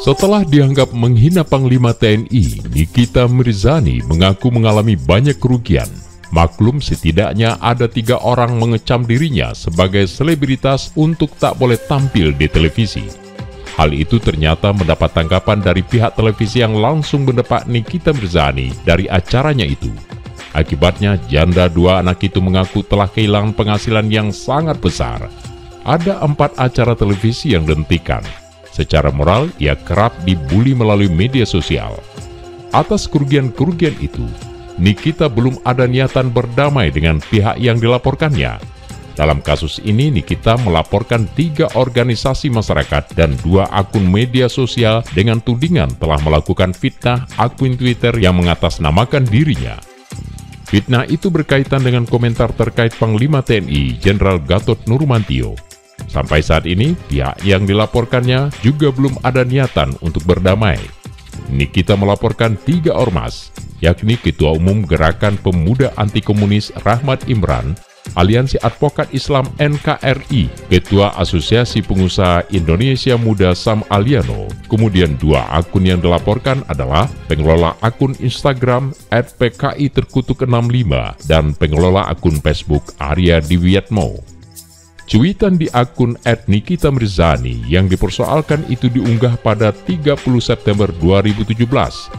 Setelah dianggap menghina Panglima TNI, Nikita Mirzani mengaku mengalami banyak kerugian. Maklum setidaknya ada 3 orang mengecam dirinya sebagai selebritas untuk tak boleh tampil di televisi. Hal itu ternyata mendapat tanggapan dari pihak televisi yang langsung mendepak Nikita Mirzani dari acaranya itu. Akibatnya, janda 2 anak itu mengaku telah kehilangan penghasilan yang sangat besar. Ada 4 acara televisi yang dihentikan. Secara moral, ia kerap dibully melalui media sosial. Atas kerugian-kerugian itu, Nikita belum ada niatan berdamai dengan pihak yang dilaporkannya. Dalam kasus ini, Nikita melaporkan 3 organisasi masyarakat dan 2 akun media sosial dengan tudingan telah melakukan fitnah akun Twitter yang mengatasnamakan dirinya. Fitnah itu berkaitan dengan komentar terkait Panglima TNI Jenderal Gatot Nurmantio. Sampai saat ini, pihak yang dilaporkannya juga belum ada niatan untuk berdamai. Nikita melaporkan 3 ormas, yakni Ketua Umum Gerakan Pemuda Anti Komunis Rahmat Imran, Aliansi Advokat Islam NKRI, Ketua Asosiasi Pengusaha Indonesia Muda Sam Aliano. Kemudian 2 akun yang dilaporkan adalah pengelola akun Instagram @PKI-Terkutuk65 dan pengelola akun Facebook Arya Diwiatmo. Cuitan di akun @Nikita-Mirzani yang dipersoalkan itu diunggah pada 30 September 2017.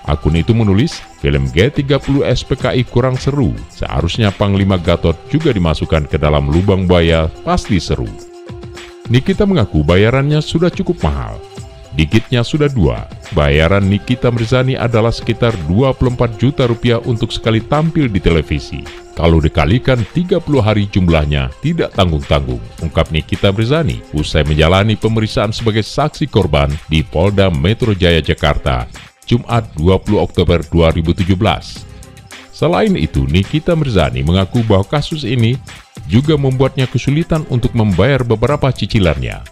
Akun itu menulis, film G30 SPKI kurang seru, seharusnya Panglima Gatot juga dimasukkan ke dalam lubang buaya, pasti seru. Nikita mengaku bayarannya sudah cukup mahal. Dikitnya sudah 2, bayaran Nikita Mirzani adalah sekitar 24 juta rupiah untuk sekali tampil di televisi. Kalau dikalikan 30 hari jumlahnya tidak tanggung-tanggung, ungkap Nikita Mirzani usai menjalani pemeriksaan sebagai saksi korban di Polda Metro Jaya Jakarta, Jumat 20 Oktober 2017. Selain itu, Nikita Mirzani mengaku bahwa kasus ini juga membuatnya kesulitan untuk membayar beberapa cicilannya.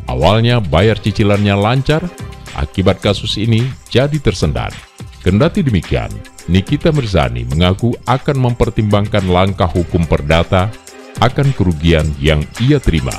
Awalnya bayar cicilannya lancar, akibat kasus ini jadi tersendat. Kendati demikian, Nikita Mirzani mengaku akan mempertimbangkan langkah hukum perdata akan kerugian yang ia terima.